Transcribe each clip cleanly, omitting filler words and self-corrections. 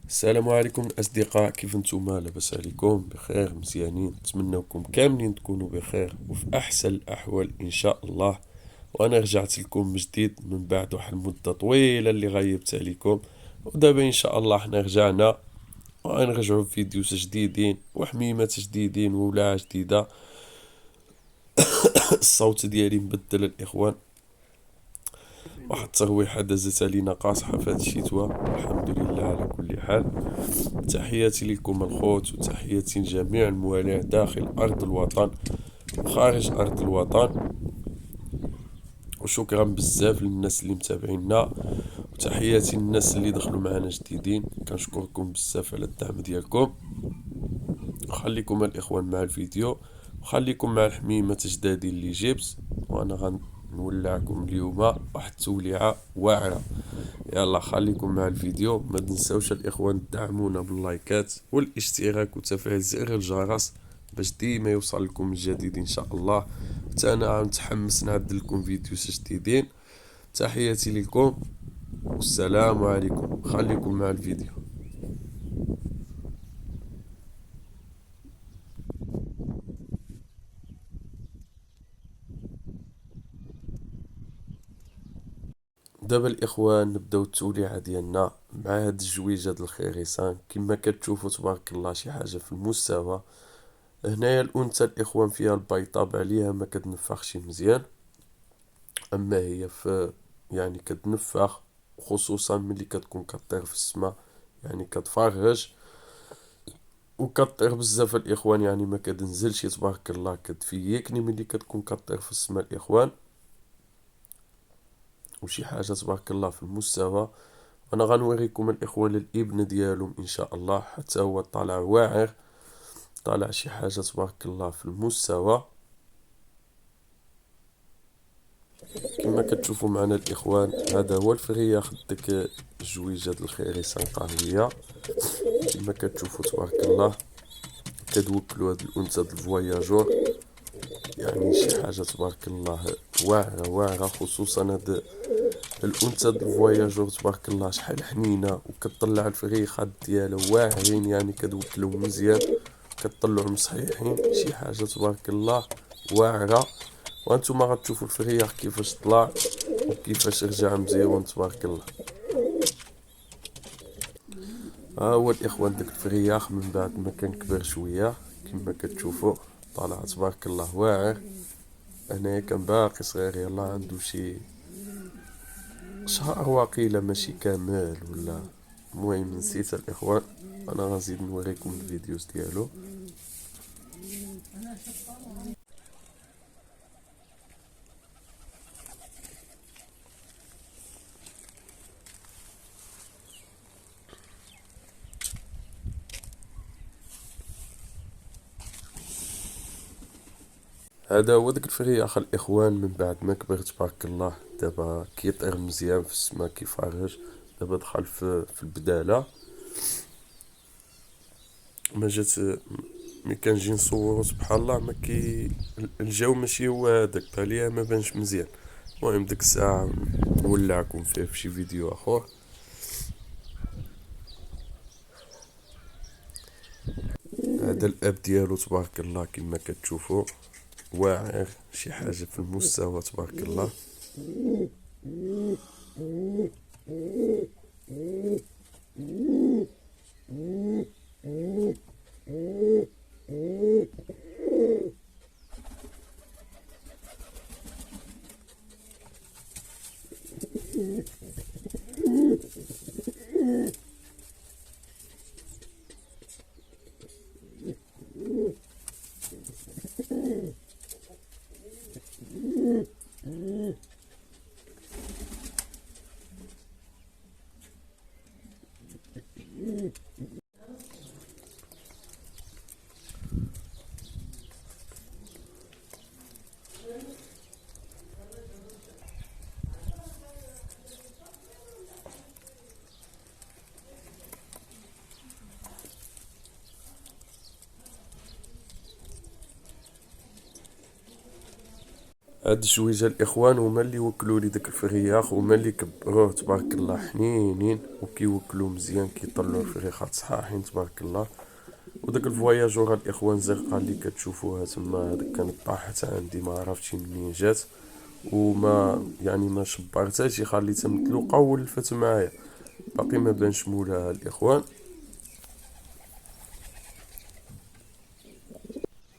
السلام عليكم الأصدقاء، كيف نتوما؟ لاباس عليكم؟ بخير؟ مزيانين؟ نتمنىكم كاملين تكونوا بخير وفي أحسن الأحوال إن شاء الله. وأنا رجعت لكم من جديد من بعد واحد المدة طويلة اللي غيبت عليكم، ودابا إن شاء الله حنا رجعنا وغنرجعوا بفيديوز جديدين وحميمات جديدين وولاعة جديدة. الصوت ديالي مبدل الإخوان، واحد الترويحة دازت علينا قاصحة في هاد الشتوى، الحمد لله على كل حال. تحياتي لكم الخوت وتحياتي لجميع الموالين داخل أرض الوطن وخارج أرض الوطن، وشكرا بزاف للناس اللي متابعينا، وتحياتي للناس اللي دخلوا معنا جديدين. كنشكركم بزاف على الدعم ديالكم. خليكم الإخوان مع الفيديو، وخليكم مع الحميمة جدادي اللي جبت، وأنا غنولعكم اليوم واحد التوليعة واعرة. يلا خليكم مع الفيديو، ما تنساوش الاخوان تدعمونا باللايكات والاشتراك وتفعيل زر الجرس باش ديما يوصل لكم الجديد ان شاء الله. حتى انا متحمس نعدل لكم فيديوز جديدين. تحياتي لكم والسلام عليكم، خليكم مع الفيديو. دابا الاخوان نبداو التوليعه ديالنا مع هاد الجويجه د الخريسان. كما كتشوفوا تبارك الله شي حاجه في المستوى. هنايا الانثى الاخوان فيها البيضاب عليها، ما كتنفخش مزيان، اما هي في يعني كتنفخ، خصوصا ملي كتكون كطير في السماء، يعني كتفرج وكطير بزاف الاخوان، يعني ما كتنزلش تبارك الله، كتفيكني ملي كتكون كطير في السماء الاخوان، وشي حاجه تبارك الله في المستوى. انا غنوريكم الاخوان الابن ديالهم ان شاء الله، حتى هو طالع واعر، طالع شي حاجه تبارك الله في المستوى. كما كتشوفوا معنا الاخوان، هذا هو الفرياخ ديك الجويجه د الخريسان قهويه. كما كتشوفوا تبارك الله كدوكلوا هاد الانثى د الفواياجور، يعني شي حاجه تبارك الله واعره واعره. خصوصا هاد الانثى د الفواياجور تبارك الله شحال حنينه، وكتطلع الفريخات ديالها واعرين، يعني كدوكلوهم مزيان، كتطلعهم صحيحين، شي حاجه تبارك الله واعره. وانتم غتشوفوا الفريخ كيفاش طلع وكيفاش رجع مزيون تبارك الله. ها هو الاخوان داك الفرياخ من بعد ما كان كبر شويه، كما كتشوفوا طالع تبارك الله واعر. هنايا كان باقي صغير، يلا عنده شي شهر واقيلا، ماشي كامل ولا، المهم نسيت الاخوان. انا غنزيد نوريكم الفيديوز ديالو. هذا هو داك الفريخ الاخوان من بعد ما كبر تبارك الله، دابا كيطير مزيان في السما كيفرج. دابا دخل في البداله. ما جات ملي كنجي نصورو سبحان الله ما كي الجو ماشي هو هذاك، باليا ما بانش مزيان. المهم ديك الساعه نولعكم فيه في شي فيديو اخر. هذا الاب ديالو تبارك الله كما كتشوفوا واعر، شي حاجه في المستوى تبارك الله. هاد الجويجة الاخوان هما اللي وكلوا لي داك الفرياخ، هما اللي كبروه تبارك الله حنينين وكيوكلوا مزيان، كيطلعوا الفريخات صحاحين تبارك الله. وداك الفواياجور الاخوان زرقاء اللي كتشوفوها تما، هاديك كانت طاحت عندي ما عرفتش منين جات، وما يعني ما شبرتهاش، خليتها متلوقه وولفت معايا، باقي ما بانش مولاها الاخوان.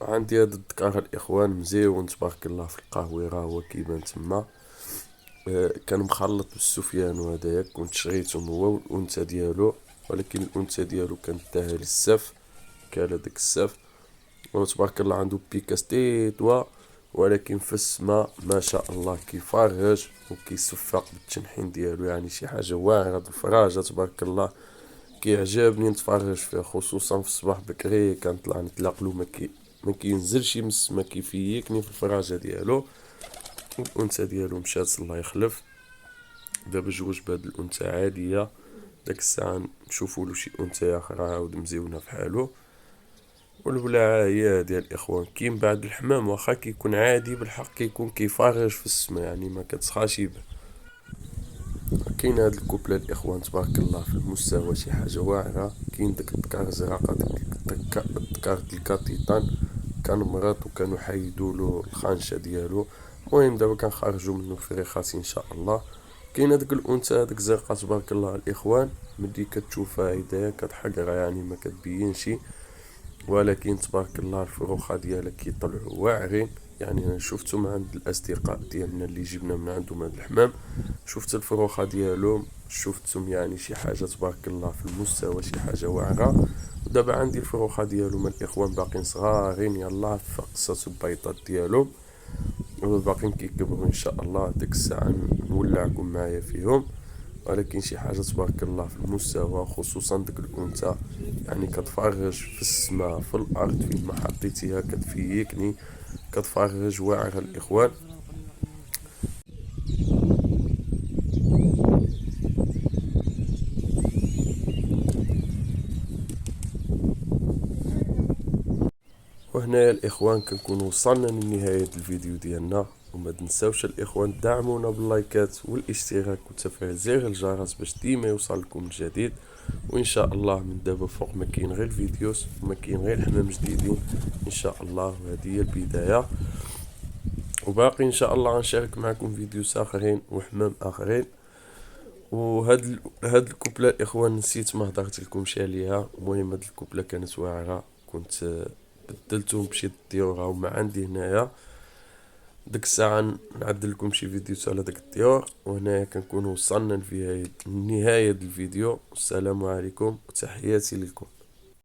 عندي هاد الدكار الاخوان مزيون تبارك الله في القهويره، هو كيبان تما. كان مخلط بالسفيان وهدايا، كنت شريتهم هو والانثى ديالو، ولكن الانثى ديالو كانت داها للسف، كالا داك السف. وتبارك الله عنده بيكاس تيتوا، ولكن في السما ما شاء الله كيفرج وكيصفق بالتنحين ديالو، يعني شي حاجه واعره الفراجه تبارك الله. كيعجبني نتفرج فيه، خصوصا في الصباح بكري كنطلع نتلاقلو، ما كينزلش من السما، كيفيكني في الفراجه ديالو. والانثى ديالو مشات الله يخلف، دابا جوج بهاد الانثى عاديه، داك الساعه نشوفوا له شي انثى اخرى عاود مزيونه في حالو. والبلاعه هي هادي الاخوان. كاين بعد الحمام واخا كيكون عادي بالحق كيكون كيفرج في السما، يعني ما كتسخاش يبان. كاين هاد الكوبله الاخوان تبارك الله في المستوى شي حاجه واعره. كاين داك الدكار الزراقه، داك الدكار الكاتيطان، كان مرض وكانوا حيدولو الخانشه ديالو. المهم دابا كنخرجوا منه الفريخات ان شاء الله. كاين هاديك الانثى هاديك الزرقاء تبارك الله الاخوان، ملي كتشوفها هدايا كتحقرها، يعني ما كتبينش، ولكن تبارك الله الفروخه ديالها كيطلعوا واعرين. يعني انا شفتهم عند الاصدقاء ديالنا اللي جبنا من عندهم هاد الحمام، شفت الفروخه ديالهم، شفتهم يعني شي حاجه تبارك الله في المستوى، شي حاجه واعره. ودابا عندي الفروخه ديالهم الاخوان باقين صغارين، يلا فقصات البيضات ديالهم باقين كيكبروا ان شاء الله. ديك الساعه نولعكم معايا فيهم، ولكن شي حاجه تبارك الله في المستوى، خصوصا ديك الانثى يعني كتفرج في السماء في الارض، فين ما حطيتيها كتفيكني، كتفرج واعره الاخوان. وهنا الاخوان كنكون وصلنا لنهايه الفيديو ديالنا، وما تنساوش الاخوان دعمونا باللايكات والاشتراك وتفعيل زر الجرس باش ديما يوصلكم الجديد. وان شاء الله من دابا فوق ما كاين غير الفيديوز وما كاين غير الحمام جديدين ان شاء الله، وهذه هي البدايه. وباقي ان شاء الله غنشارك معكم فيديوز اخرين وحمام اخرين. هاد الكوبله الاخوان نسيت ما هضرت لكمش عليها. المهم هاد الكوبله كانت واعره، كنت بدلتهم بشي الطيور هما عندي هنايا. ديك الساعه نعدل لكم شي فيديوز على داك الطيور. وهنايا كنكون وصلنا لنهايه الفيديو. السلام عليكم وتحياتي لكم.